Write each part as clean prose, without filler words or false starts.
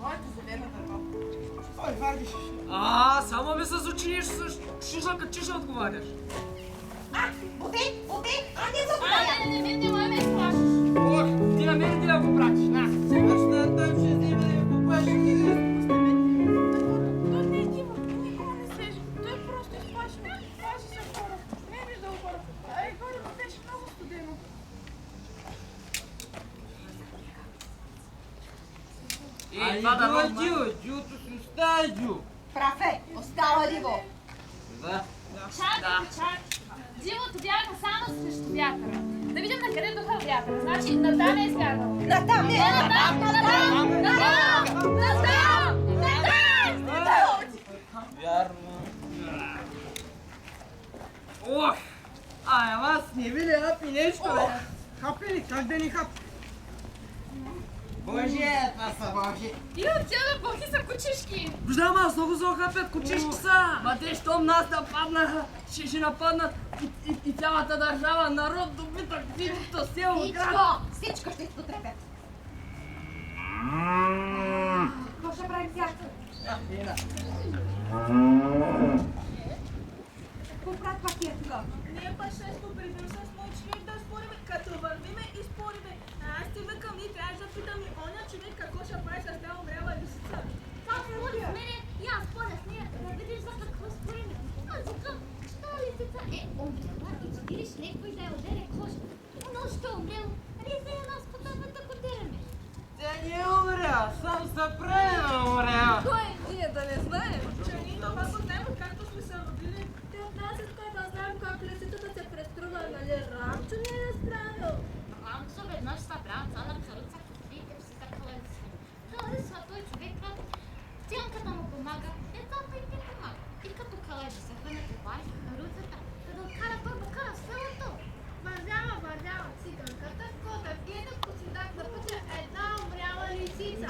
Моето зелено дърво. Ой, вардиш. Само ми с очи шиша, като чиша отговаряш. Бути! Не го Не ме ме сплашиш. Ох, ти на мен да го пратиш, на. Сегашна там ще вземе да ми поплаши. Той не е Дима, никога не слежи. Той просто изплаши ме. Плаши се хора. Не е виждал хора. Горето беше много студено. Това да родил, Джуто си остава, Джу. Прафе, остава ли го? Да. Чакай. Дивото бяга само срещу вятъра. Да видим на къде духа вятъра. Значи натам е избягал. Натам, не! Вярно. Ох! Аз не ви ли хапи нещо, бе? Хапи ли? Как да ни хапи? Боже, това са боже. И от тебе бохи са кучишки. Виждам, аз много зло хапят, кучишки са. Ма те, щом нас нападнаха, ще нападнат и цялата държава, народ, добитък, всичкото село, град. Всичко ще изпотребят. Какво ще правим сега? Какво правят пак е тук? Ние па ще поприбим с мой човек да спориме, като вървиме и спориме. Аз ти викам и трябваше да питам и оня човек какво ще прави с тази умряла лисица. Как спори с мене? И аз споря с нея, да видиш за какво спориме. Аз викам, що лисица е умряла и че видиш някой да я ударя кошка. Но що умрял? Ризе я нас по това да ударяме. Тя не е умря, сам се прави на умря. Кой? Ние да не знаем. Че ние това го знаем, както сме се родили. Те от нас искат да знаем как лисицата се преструва, нали? Рамчо не е справил. Рамчо веднъж събра цяла каруца какви и си закълен си. Харесва той човека. Тянката му помага, ецата и ти помага. И като калежи се хванат и бари каруцата, да откара той да кара селото. Вървява циганката, кота пиене по седак на пътя една умряла лисица.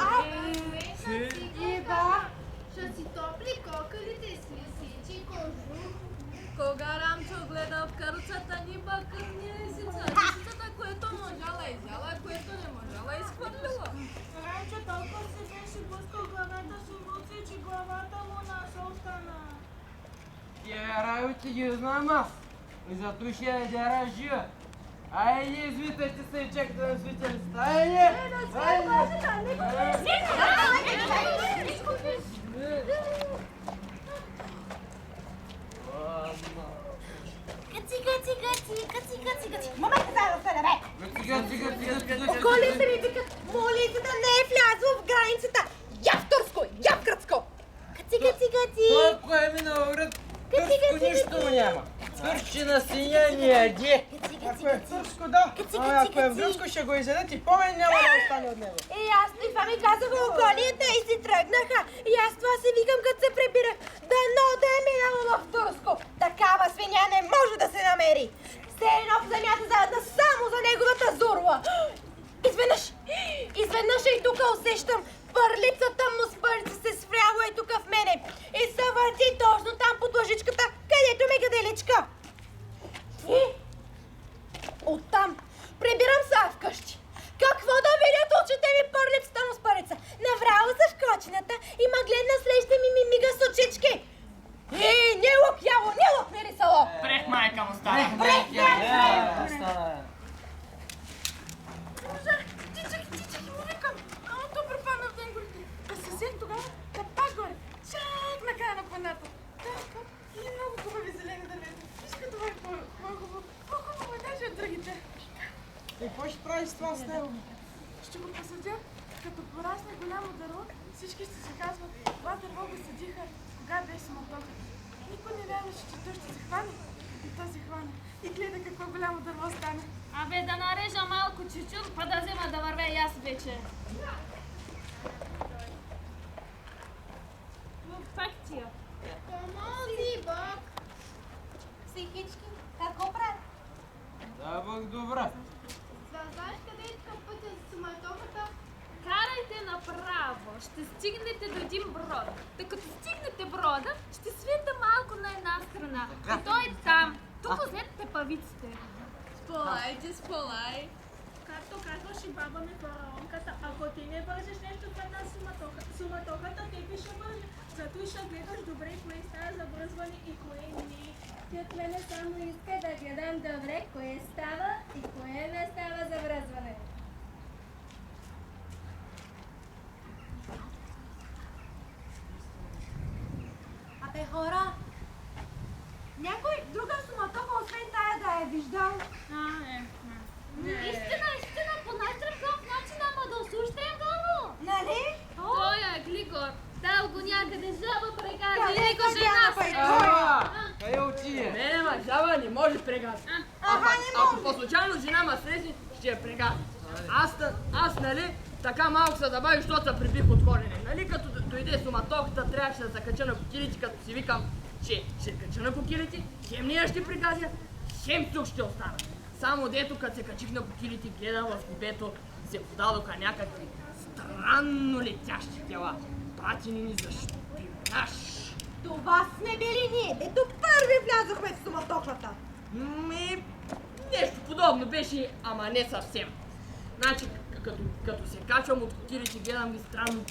Ще си топли кокалите си лисичи кожух. Кога Рамчо гледа в каруцата ни бакърни лисица. Лисицата, което можала изяла, което не можала изхвърлила. Ранче толкова си беше блъскал главата си руци, че главата му наша остана. Тия работи ги знам аз. И зато ще я дяра жива. Айде, извитайте се и чакайте на свителицата. Айде! Гъци! Момент да бе! Околите ми викат, молитата не е влязло в границата! Я в турско, я в гръцко! Гъци! Толкова е минал вред. Турско нищо няма. Турщина свиня не яде. Ако е турско, да. Ако е в руско, ще го изядат и помен няма да остане от него. Ясно, и това ми казаха околията и си тръгнаха. И аз това си викам, като се прибирах. Дано да е минало в турско. Такава свиня не може да се намери. Все едно в земята заедно само за неговата зурла. Изведнъж и тук усещам пърлицата му с пърлица се свряла и тук в мене. И се върти точно там под лъжичката, където ми гаделичка. И оттам прибирам се вкъщи. Какво да видят очите ми пърлицата му с пърлица? Навряла се в кочината и ма гледна среща ми мига с очички. Не лук яло, не лук мирисало. Прех майка му стана. Прех Чичак, му викам. Ама то препадна в ден горите. А се сех тогава, да пак горе. Чак на края на планата. Така, и много хубави зелени дървета. Виж като това е по-хубаво. По-хубаво е даже от другите. И какво ще прави с това с него? Ще го посадя. Като порасне голямо дърво, всички ще се казват, това дърво го съдиха, кога беше мотока. Никой не вярваше, че той ще се хване. И той се хване. И гледа какво голямо дърво стане. Абе да нарежа малко чучур, па да взема да вървя и аз вече. Пак тия. Помози Бог! Психички, какво правят? Да, Бог добра. Знаеш къде е така пътя за суматохата? Карайте направо, ще стигнете до един брод. Та като стигнете брода, ще свиете малко на една страна. И той е там. Тук взете павиците. Сполай! Както казваше баба ми фараонката, ако ти не вържеш нещо в една суматоха, ще бъде. Зато ще гледаш добре кое става завръзване и кое не. Ти от мене само иска да гледам добре кое става и кое не става завръзване. Абе, хора, някой друга суматоха, освен тая да е виждал? Истина, по най-тръпкав начин, ама да осуществим го. Нали? Той е Глигор. Дал го някъде жаба прегази Къде и го са жена жаба, си. бе? Къде отиде? Не, ма, жаба не може прегази. Ако по случайно жена ма срещне, ще я прегази. Аз, нали, така малко се забавих, защото се прибих от корене. Нали, като дойде суматохата, трябваше да се кача на кокилите, като си викам, че ще кача на кокилите, хем нея ще пригазя, хем тук ще остана. Само дето, като се качих на кокилите, гледам в небето, се подадоха някакви странно летящи тела, пратени ни за шпионаж. Това сме били ние, дето първи влязохме в суматохата. Нещо подобно беше, ама не съвсем. Значи, като се качвам от кокилите, гледам ги странно.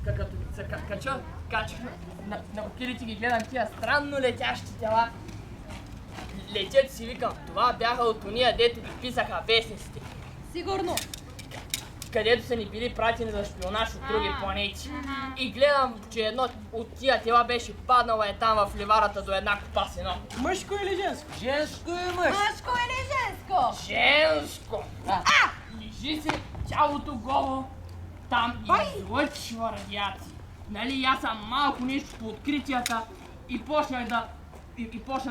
Като се качах на кокилите, ги гледам тия странно летящи тела. Летят си викам, това бяха от ония, дето ги писаха вестниците. Сигурно. Където са ни били пратени за шпионаж от други планети. И гледам, че едно от тия тела беше паднала там в ливарата до една копа сено. Мъжко или женско? Женско и мъж. Мъжко или женско? Женско! Лежи се тялото голо, там излъчва радиация. Нали, аз съм малко нещо по откритията и почнах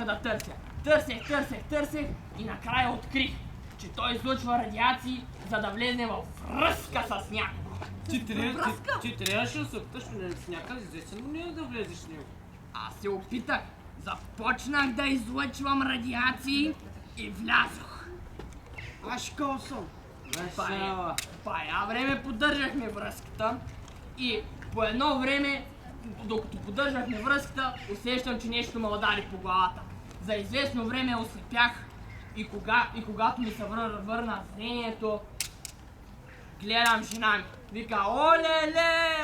да търся. Търсех и накрая открих, че той излъчва радиации, за да влезе във връзка с някого. Ти трябваше да се опиташ с някакъв известен, но не да влезеш в него. Аз се опитах, започнах да излъчвам радиации и влязох. Аз кол съм. Пая време поддържахме връзката и по едно време, докато поддържахме връзката, усещам, че нещо ме удари по главата. За известно време ослепях и когато ми се върна зрението, гледам жена ми. Вика, олеле,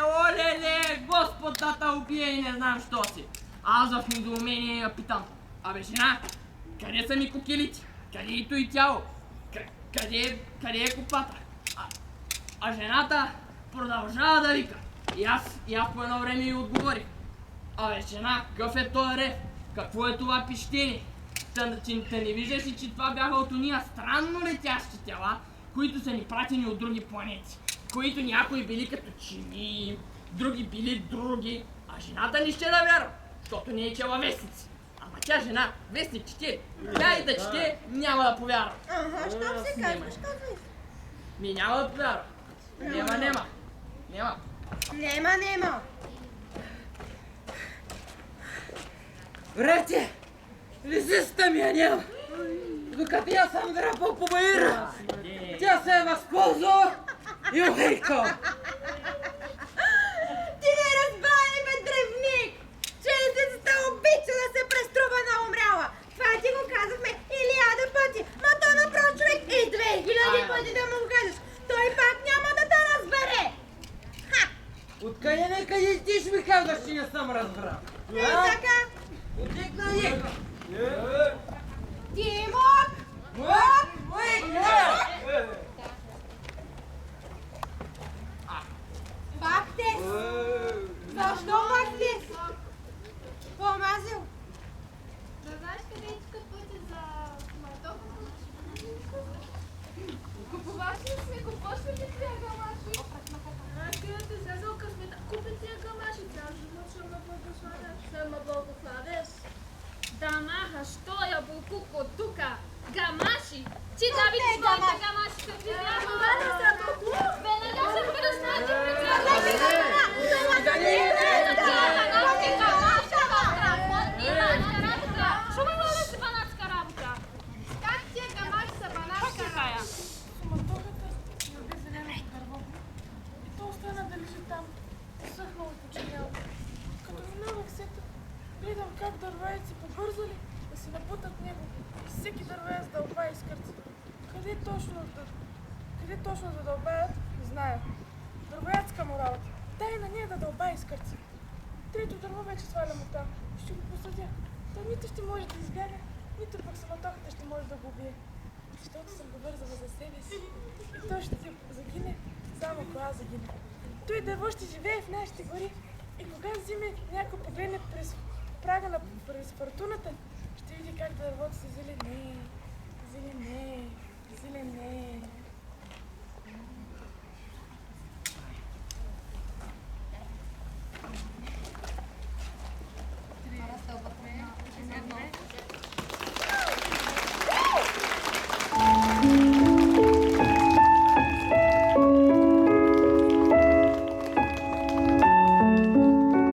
Господ да те убие и не знам що си. Аз в недоумение я питам, абе жена, къде са ми кокилите? Къде е и тяло? Къде е копата? А жената продължава да вика. И аз по едно време й отговорих. Абе жена, какъв е този рев? Какво е това пищение? Та не виждаш ли, че това бяха от ония странно летящи тела, които са ни пратени от други планети, които някои били като чини, други били други, а жената не ще да вярва, защото не е чела вестници. Ама тя жена, вестник чете, тя и да чете, няма да повярва. Ага, щом се казваш, казвай. Няма да повярва. Няма. Нема. Брате, лисицата ми я няма. Докато аз съм драпал по баира, тя се е възползвала и ухайкала. Ти не разбрали, бе, древник, че лисицата обича да се преструва на умряла. Това ти го казахме 1000 пъти, ма то направо човек и 2000 пъти да му го кажеш. Той пак няма да те разбере. Откъде некъде ти ще ми казваш, че не съм разбрал? И така. Отекна. Тимок! Бахтес! Защо Бахтес? Помазил? Да знаеш къде е тук пътя за суматохата? Купуваш ли си? Купуваш ли ти тия гамаши? Аз където е слязал късмета, купи тия гамаши, цял живот ще ме благославяш. Ще ме благославяш. Дамаха, що я булкуко тука? Гамаши? Ти да видиш моите гамаши какви бяха? Веднага се предостави Шумава да си банатска работа. Как тия гамаши са банашка рая? Суматохата я бе зелена от дърво. И то остана да лежи там, съхнало и почерняло. Като минавах сета, гледам как дървеят си побързали да си набутат него. И всеки дървеец дълба и скърци. Къде точно да дълбаят, не зная. Дървеецка му работа. дай на нея да дълба изкърци. Трето дърво вече свалям оттам. Ще го посъдя. Той нито ще може да избяга, нито пък самотохата ще може да го убие. Защото съм го вързала за себе си. И той ще загине, само ако аз загине. Той дърво ще живее в нашите гори. И кога зиме някой погледне през прага през фортуната, ще види как дървото се зелени.